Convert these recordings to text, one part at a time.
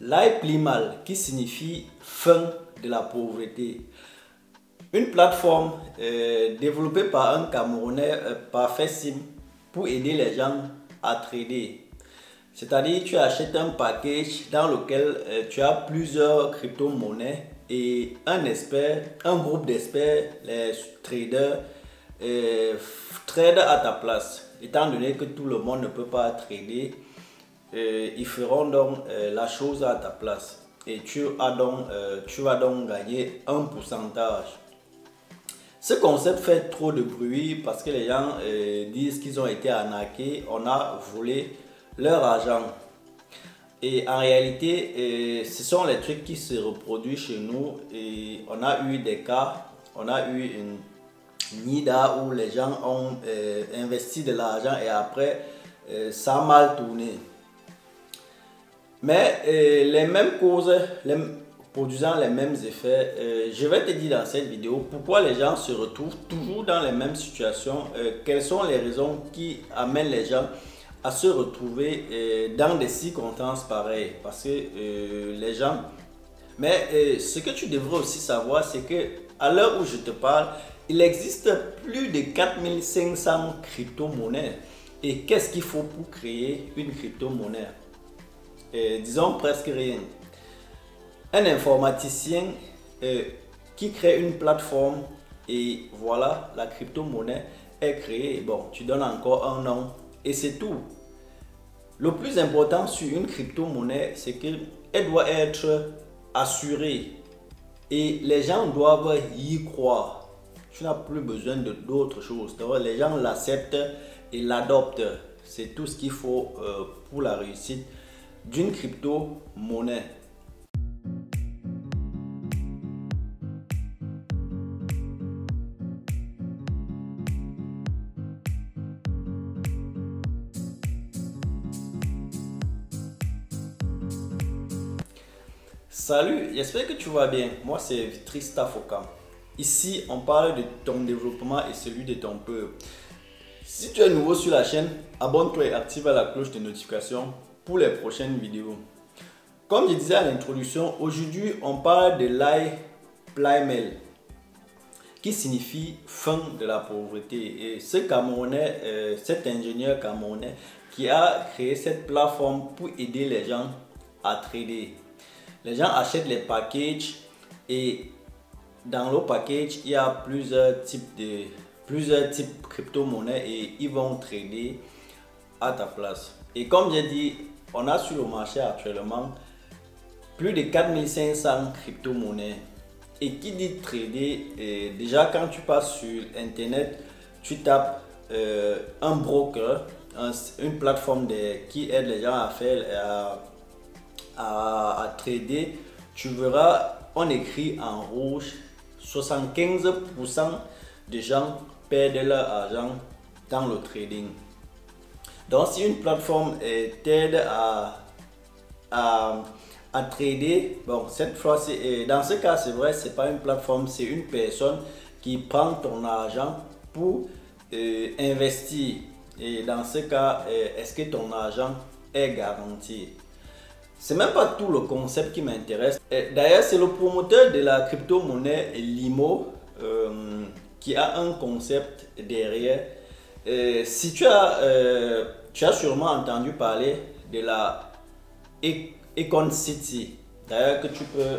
L'Aiplimal, qui signifie fin de la pauvreté. Une plateforme développée par un Camerounais, par Fessim, pour aider les gens à trader. C'est-à-dire, tu achètes un package dans lequel tu as plusieurs crypto-monnaies et un groupe d'experts, les traders, trade à ta place. Étant donné que tout le monde ne peut pas trader, ils feront donc la chose à ta place et tu vas donc gagner un pourcentage. Ce concept fait trop de bruit parce que les gens disent qu'ils ont été arnaqués, on a volé leur argent. Et en réalité, ce sont les trucs qui se reproduisent chez nous et on a eu des cas, on a eu une NIDA où les gens ont investi de l'argent et après ça a mal tourné. Mais les mêmes causes, produisant les mêmes effets, je vais te dire dans cette vidéo pourquoi les gens se retrouvent toujours dans les mêmes situations, quelles sont les raisons qui amènent les gens à se retrouver dans des circonstances pareilles. Parce que les gens... Mais ce que tu devrais aussi savoir, c'est que à l'heure où je te parle, il existe plus de 4500 crypto-monnaies. Et qu'est-ce qu'il faut pour créer une crypto-monnaie? Disons presque rien. Un informaticien qui crée une plateforme et voilà, la crypto-monnaie est créée. Bon, tu donnes encore un nom et c'est tout. Le plus important sur une crypto-monnaie, c'est qu'elle doit être assurée et les gens doivent y croire. Tu n'as plus besoin d'autre chose. Les gens l'acceptent et l'adoptent. C'est tout ce qu'il faut pour la réussite d'une crypto-monnaie. Salut, j'espère que tu vas bien. Moi, c'est Trista Foka. Ici, on parle de ton développement et celui de ton peuple. Si tu es nouveau sur la chaîne, abonne-toi et active la cloche de notification pour les prochaines vidéos. Comme je disais à l'introduction, aujourd'hui, on parle de l'Aiplimal, qui signifie fin de la pauvreté. Et ce Camerounais, cet ingénieur camerounais qui a créé cette plateforme pour aider les gens à trader. Les gens achètent les packages et dans le package, il y a plusieurs types de crypto-monnaies et ils vont trader à ta place. Et comme j'ai dit, on a sur le marché actuellement plus de 4500 crypto-monnaies. Et qui dit trader, déjà quand tu passes sur internet, tu tapes un broker, une plateforme qui aide les gens à faire à trader, tu verras, on écrit en rouge 75% des gens perdent leur argent dans le trading. Donc si une plateforme t'aide à trader, bon, cette fois dans ce cas c'est vrai, c'est pas une plateforme, c'est une personne qui prend ton argent pour investir. Et dans ce cas, est-ce que ton argent est garanti? C'est même pas tout le concept qui m'intéresse. D'ailleurs, c'est le promoteur de la crypto-monnaie Limo qui a un concept derrière. Si tu as sûrement entendu parler de la Econ City. D'ailleurs, que tu peux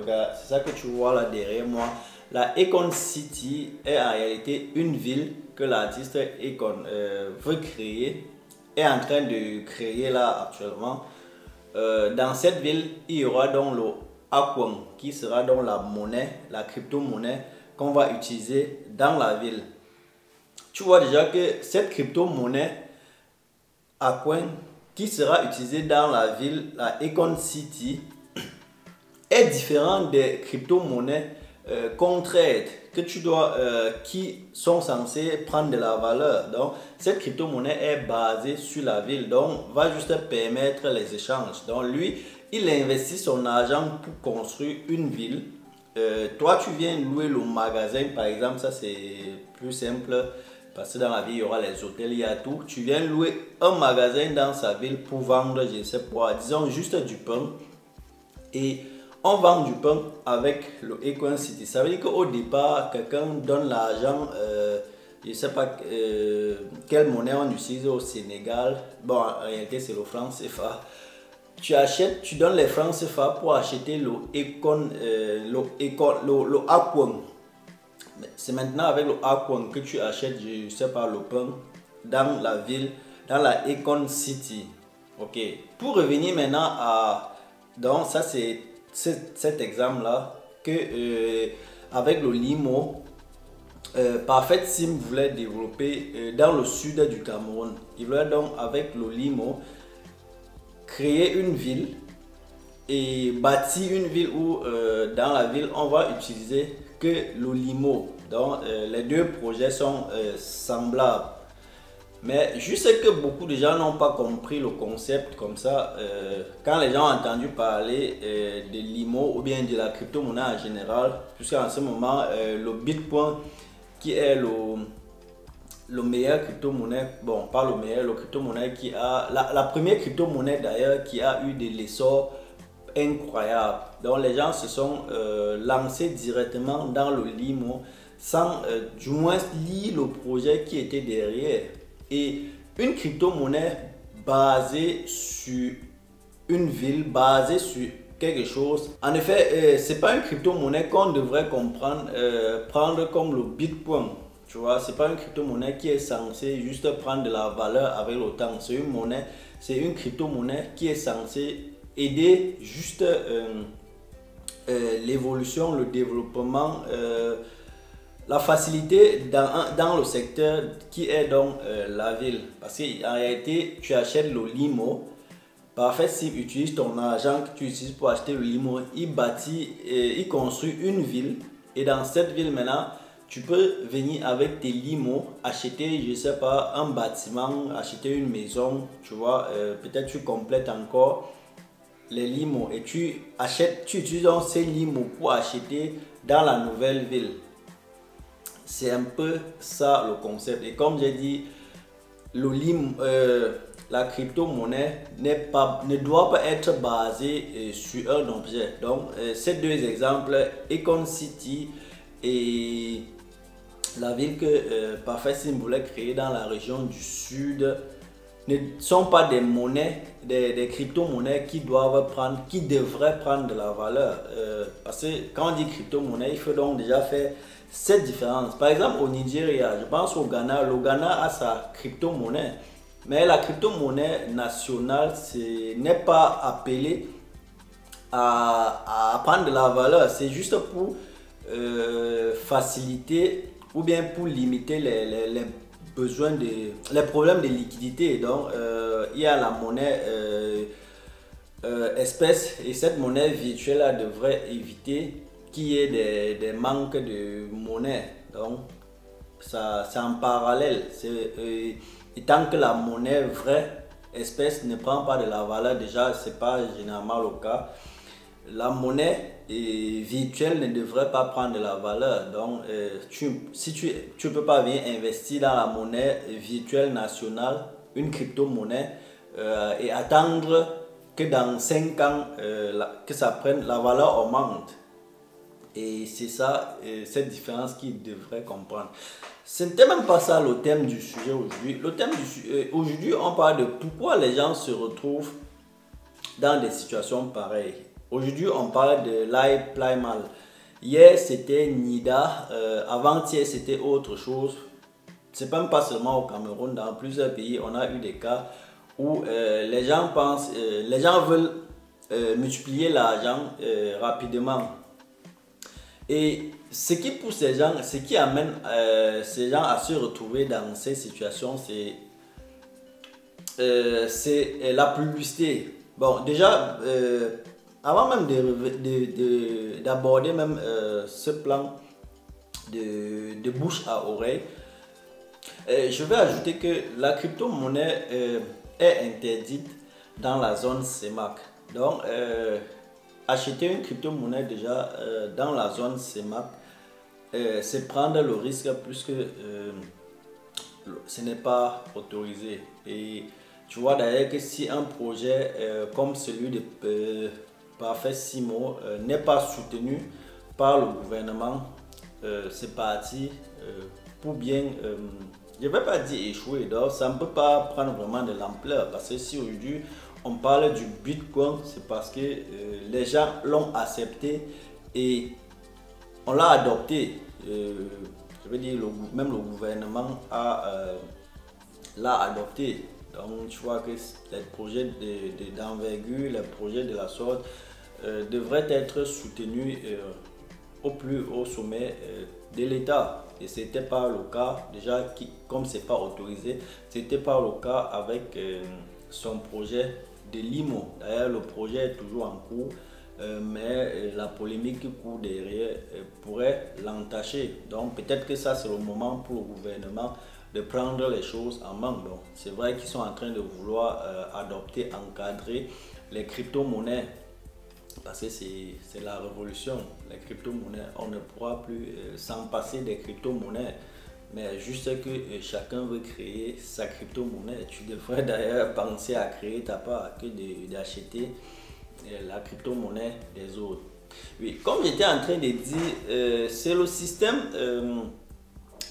regarder, c'est ça que tu vois là derrière moi. La Econ City est en réalité une ville que l'artiste Econ veut créer, est en train de créer là actuellement. Dans cette ville, il y aura donc le Akwang qui sera donc la monnaie, la crypto-monnaie qu'on va utiliser dans la ville. Tu vois déjà que cette crypto-monnaie Akwang qui sera utilisée dans la ville, la Econ City, est différente des crypto-monnaies qu'on traite, qui sont censées prendre de la valeur. Donc, cette crypto-monnaie est basée sur la ville, donc va juste permettre les échanges. Donc, lui, il investit son argent pour construire une ville. Toi, tu viens louer le magasin, par exemple, ça c'est plus simple. Parce que dans la ville, il y aura les hôtels, il y a tout. Tu viens louer un magasin dans sa ville pour vendre, je ne sais pas, disons juste du pain. Et on vend du pain avec le Ecoin City. Ça veut dire qu'au départ, quelqu'un donne l'argent, je ne sais pas quelle monnaie on utilise au Sénégal. Bon, en réalité, c'est le franc CFA. Tu achètes, tu donnes les francs CFA pour acheter le Aquan. C'est maintenant avec le Aquan que tu achètes, je ne sais pas, le pain dans la ville, dans la Econ City. Ok. Pour revenir maintenant à... Donc ça c'est cet exemple là que avec le Limo, Parfait Sim voulait développer dans le sud du Cameroun. Il voulait donc avec le Limo créer une ville et bâtir une ville où dans la ville on va utiliser que le Limo. Donc les deux projets sont semblables. Mais je sais que beaucoup de gens n'ont pas compris le concept comme ça. Quand les gens ont entendu parler de l'IMO ou bien de la crypto-monnaie en général, puisqu'en ce moment, le Bitcoin, qui est le meilleur crypto-monnaie, bon, pas le meilleur, le crypto-monnaie qui a, la première crypto-monnaie d'ailleurs qui a eu de l'essor incroyable. Donc les gens se sont lancés directement dans le LIMO sans du moins lire le projet qui était derrière. Et une crypto-monnaie basée sur une ville, basée sur quelque chose. En effet, c'est pas une crypto-monnaie qu'on devrait prendre comme le Bitcoin. Tu vois, c'est pas une crypto-monnaie qui est censée juste prendre de la valeur avec le temps. C'est une crypto-monnaie qui est censée aider juste l'évolution, le développement, la facilité dans le secteur qui est donc la ville. Parce qu'en réalité, tu achètes le Limo. Parfait, s'il utilise ton argent que tu utilises pour acheter le Limo, il construit une ville. Et dans cette ville maintenant, tu peux venir avec tes limos, acheter, je sais pas, un bâtiment, acheter une maison, tu vois, peut-être tu complètes encore les limos et tu utilises donc ces limos pour acheter dans la nouvelle ville. C'est un peu ça le concept. Et comme j'ai dit, la crypto-monnaie ne doit pas être basée sur un objet. Donc, ces deux exemples, Econ City et la ville que Parfait Sim voulait créer dans la région du sud, ne sont pas des monnaies, des crypto-monnaies qui devraient prendre de la valeur. Parce que quand on dit crypto-monnaie, il faut donc déjà faire cette différence. Par exemple, au Nigeria, je pense au Ghana, le Ghana a sa crypto-monnaie. Mais la crypto-monnaie nationale n'est pas appelée à prendre de la valeur. C'est juste pour faciliter ou bien pour limiter les besoins les problèmes de liquidité. Donc, il y a la monnaie espèce et cette monnaie virtuelle devrait éviter qu'il y ait des manques de monnaie. Donc, ça, c'est en parallèle. Et tant que la monnaie vraie espèce ne prend pas de la valeur, déjà, ce n'est pas généralement le cas. La monnaie virtuelle ne devrait pas prendre de la valeur. Donc, si tu ne peux pas venir investir dans la monnaie virtuelle nationale, une crypto-monnaie, et attendre que dans 5 ans, que ça prenne, la valeur augmente. Et c'est ça, cette différence qu'ils devraient comprendre. Ce n'était même pas ça le thème du sujet aujourd'hui. Le thème aujourd'hui, on parle de pourquoi les gens se retrouvent dans des situations pareilles. Aujourd'hui, on parle de Lai Mal. Hier, c'était Nida. Avant-hier, c'était autre chose. C'est même pas seulement au Cameroun. Dans plusieurs pays, on a eu des cas où les gens veulent multiplier l'argent rapidement. Et ce qui pousse ces gens, ce qui amène ces gens à se retrouver dans ces situations, c'est la publicité. Bon, déjà, avant même d'aborder même ce plan de bouche à oreille, je vais ajouter que la crypto-monnaie est interdite dans la zone CEMAC. Donc, acheter une crypto-monnaie déjà dans la zone CEMAC, c'est prendre le risque puisque ce n'est pas autorisé. Et tu vois d'ailleurs que si un projet comme celui de parfait 6 mots, n'est pas soutenu par le gouvernement, c'est parti pour bien, je ne vais pas dire échouer, donc ça ne peut pas prendre vraiment de l'ampleur, parce que si aujourd'hui on parle du Bitcoin, c'est parce que les gens l'ont accepté et on l'a adopté. Je veux dire, même le gouvernement l'a adopté. Donc tu vois que les projets d'envergure, les projets de la sorte devraient être soutenus au plus haut sommet de l'État. Et ce n'était pas le cas, déjà comme ce n'est pas autorisé, ce n'était pas le cas avec son projet de Limo. D'ailleurs, le projet est toujours en cours, mais la polémique qui court derrière pourrait l'entacher. Donc peut-être que ça c'est le moment pour le gouvernement de prendre les choses en main. Donc c'est vrai qu'ils sont en train de vouloir adopter, encadrer les crypto-monnaies. Parce que c'est la révolution, les crypto-monnaies. On ne pourra plus s'en passer des crypto-monnaies. Mais juste que chacun veut créer sa crypto-monnaie. Tu devrais d'ailleurs penser à créer ta part que d'acheter la crypto-monnaie des autres. Oui, comme j'étais en train de dire, c'est le système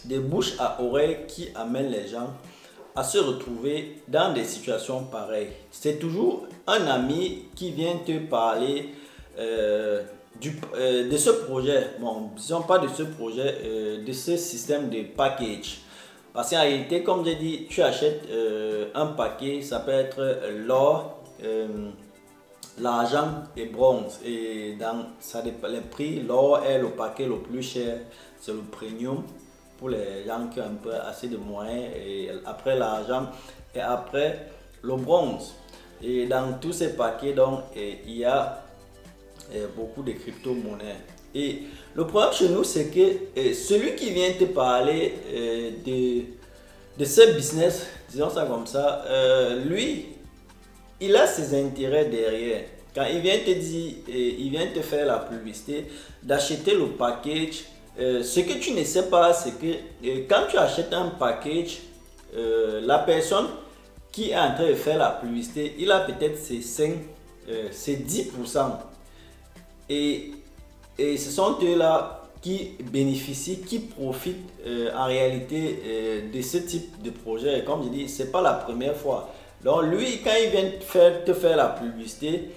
de bouche à oreille qui amène les gens à se retrouver dans des situations pareilles. C'est toujours un ami qui vient te parler de ce projet, bon, disons pas de ce projet, de ce système de package. Parce qu'en réalité, comme j'ai dit, tu achètes un paquet, ça peut être l'or, l'argent et bronze. Et dans ça dépend les prix, l'or est le paquet le plus cher, c'est le premium pour les gens qui ont un peu assez de moyens, et après l'argent et après le bronze. Et dans tous ces paquets, donc, il y a beaucoup de crypto-monnaies. Et le problème chez nous, c'est que celui qui vient te parler de ce business, disons ça comme ça, lui, il a ses intérêts derrière. Quand il vient te dire, il vient te faire la publicité, d'acheter le package, ce que tu ne sais pas, c'est que quand tu achètes un package, la personne qui est en train de faire la publicité, il a peut-être ses 5, ses 10%. Et ce sont eux-là qui bénéficient, qui profitent en réalité de ce type de projet. Et comme je dis, ce n'est pas la première fois. Donc lui, quand il vient te faire la publicité,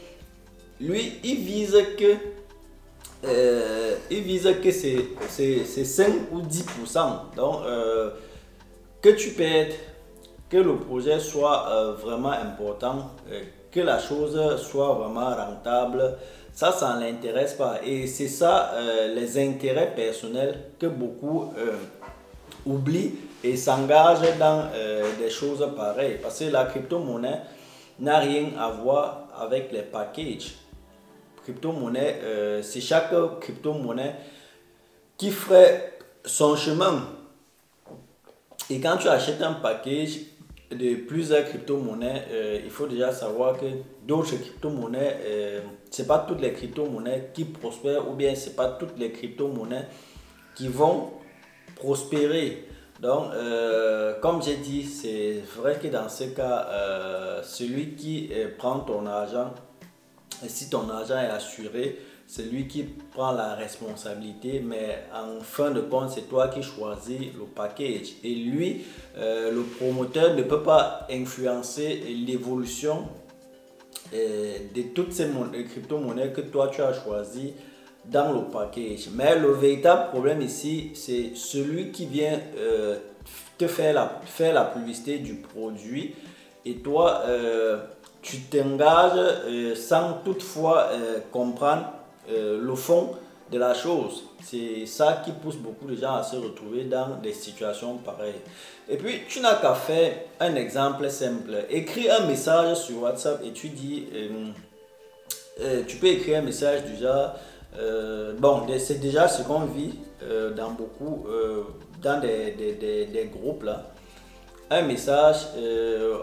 lui, il vise que c'est 5 ou 10%. Donc, que tu perdes, que le projet soit vraiment important, que la chose soit vraiment rentable, ça ne l'intéresse pas. Et c'est ça, les intérêts personnels que beaucoup oublient et s'engagent dans des choses pareilles. Parce que la crypto-monnaie n'a rien à voir avec les packages. Crypto-monnaie, c'est chaque crypto-monnaie qui ferait son chemin. Et quand tu achètes un package de plusieurs crypto-monnaies, il faut déjà savoir que d'autres crypto-monnaies, c'est pas toutes les crypto-monnaies qui prospèrent, ou bien c'est pas toutes les crypto-monnaies qui vont prospérer. Donc, comme j'ai dit, c'est vrai que dans ce cas, celui qui prend ton argent, et si ton argent est assuré, c'est lui qui prend la responsabilité, mais en fin de compte, c'est toi qui choisis le package. Et lui, le promoteur ne peut pas influencer l'évolution de toutes ces crypto-monnaies que toi tu as choisi dans le package. Mais le véritable problème ici, c'est celui qui vient te faire la publicité du produit, et toi, tu t'engages sans toutefois comprendre le fond de la chose. C'est ça qui pousse beaucoup de gens à se retrouver dans des situations pareilles. Et puis, tu n'as qu'à faire un exemple simple. Écris un message sur WhatsApp et tu dis, tu peux écrire un message du genre, bon, c'est déjà ce qu'on vit dans beaucoup, dans des groupes là. Un message,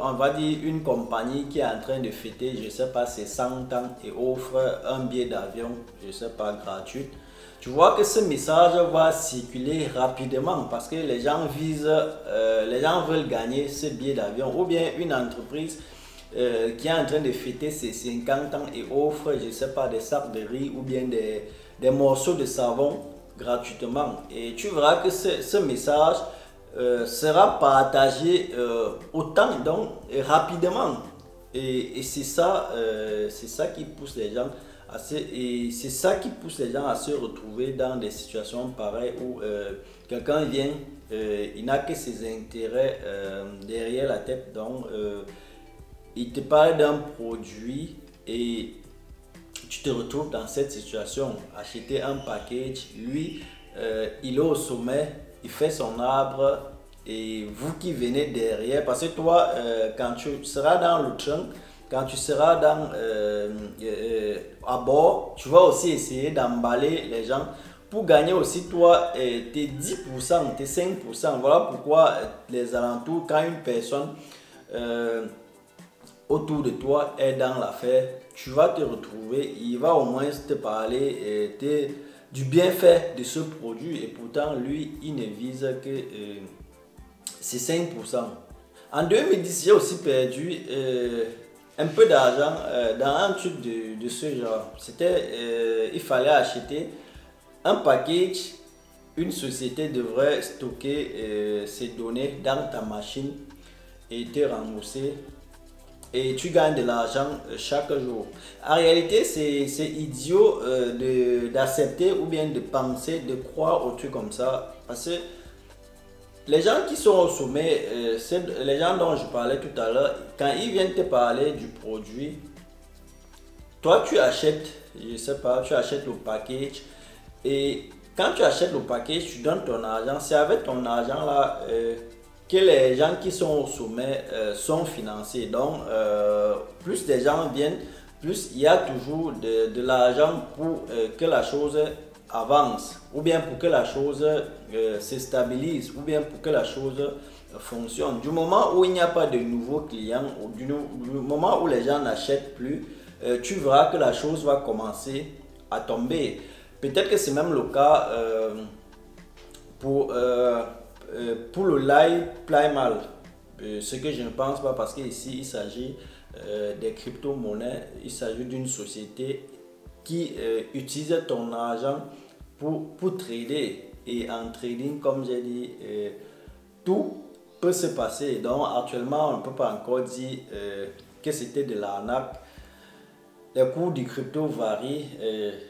on va dire une compagnie qui est en train de fêter, je ne sais pas, ses 100 ans et offre un billet d'avion, je ne sais pas, gratuit. Tu vois que ce message va circuler rapidement parce que les gens veulent gagner ce billet d'avion, ou bien une entreprise qui est en train de fêter ses 50 ans et offre, je ne sais pas, des sacs de riz ou bien des morceaux de savon gratuitement. Et tu verras que ce message sera partagé autant, donc rapidement. Et c'est ça qui pousse les gens à se retrouver dans des situations pareilles où quelqu'un vient, il n'a que ses intérêts derrière la tête, donc il te parle d'un produit et tu te retrouves dans cette situation, acheter un package, lui il est au sommet, il fait son arbre et vous qui venez derrière, parce que toi quand tu seras dans le train, quand tu seras à bord, tu vas aussi essayer d'emballer les gens pour gagner aussi toi tes 10%, tes 5%. Voilà pourquoi les alentours, quand une personne autour de toi est dans l'affaire, tu vas te retrouver, il va au moins te parler du bienfait de ce produit et pourtant lui il ne vise que c'est 5%. En 2010, j'ai aussi perdu un peu d'argent dans un truc de ce genre. Il fallait acheter un package, une société devrait stocker ces données dans ta machine et te rembourser. Et tu gagnes de l'argent chaque jour. En réalité, c'est idiot d'accepter ou bien de penser, de croire au truc comme ça. Parce que les gens qui sont au sommet, les gens dont je parlais tout à l'heure, quand ils viennent te parler du produit, toi tu achètes, je sais pas, tu achètes le package et quand tu achètes le package, tu donnes ton argent. C'est avec ton argent là que les gens qui sont au sommet sont financés. Donc, plus des gens viennent, plus il y a toujours de l'argent pour que la chose avance, ou bien pour que la chose se stabilise, ou bien pour que la chose fonctionne. Du moment où il n'y a pas de nouveaux clients, ou du moment où les gens n'achètent plus, tu verras que la chose va commencer à tomber. Peut-être que c'est même le cas pour le Lai Plymal. Ce que je ne pense pas, parce qu'ici il s'agit des crypto-monnaies, il s'agit d'une société qui utilise ton argent pour trader. Et en trading, comme j'ai dit, tout peut se passer. Donc actuellement, on ne peut pas encore dire que c'était de l'arnaque. Les cours du crypto varient.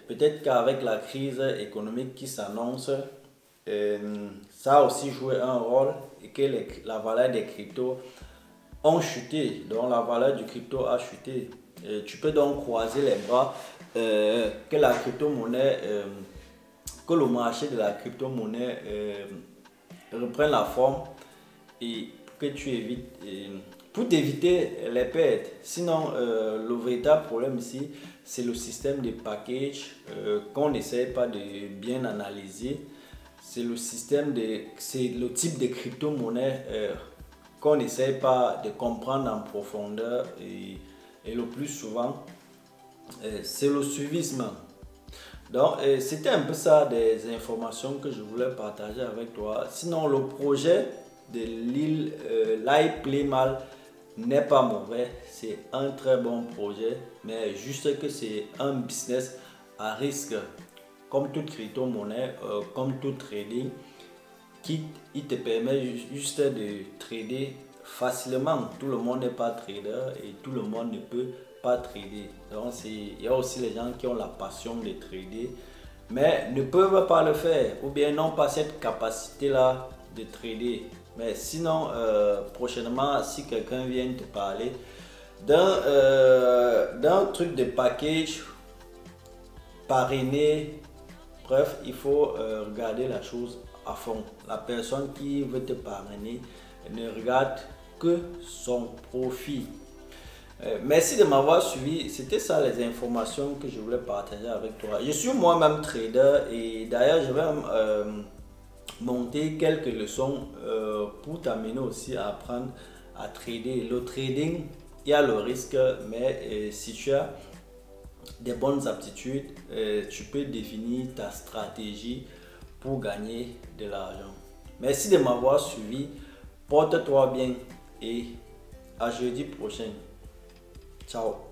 Peut-être qu'avec la crise économique qui s'annonce, ça a aussi joué un rôle et que la valeur des cryptos ont chuté. Donc la valeur du crypto a chuté. Tu peux donc croiser les bras que la crypto-monnaie, que le marché de la crypto-monnaie reprenne la forme et que tu évites, pour éviter les pertes. Sinon, le véritable problème ici, c'est le système de package qu'on n'essaie pas de bien analyser. C'est le type de crypto-monnaie qu'on n'essaie pas de comprendre en profondeur et le plus souvent, c'est le suivisme. Donc, c'était un peu ça des informations que je voulais partager avec toi. Sinon, le projet de l'île Lai Plymal n'est pas mauvais. C'est un très bon projet, mais juste que c'est un business à risque. Comme toute crypto-monnaie, comme tout trading, il te permet juste de trader facilement. Tout le monde n'est pas trader et tout le monde ne peut pas trader. Donc il y a aussi les gens qui ont la passion de trader mais ne peuvent pas le faire ou bien n'ont pas cette capacité là de trader. Mais sinon prochainement, si quelqu'un vient te parler d'un truc de package parrainé, bref, il faut regarder la chose à fond. La personne qui veut te parrainer ne regarde que son profit. Merci de m'avoir suivi. C'était ça les informations que je voulais partager avec toi. Je suis moi-même trader et d'ailleurs je vais monter quelques leçons pour t'amener aussi à apprendre à trader. Le trading, il y a le risque, mais si tu as des bonnes aptitudes, tu peux définir ta stratégie pour gagner de l'argent. Merci de m'avoir suivi. Porte-toi bien et à jeudi prochain. Ciao.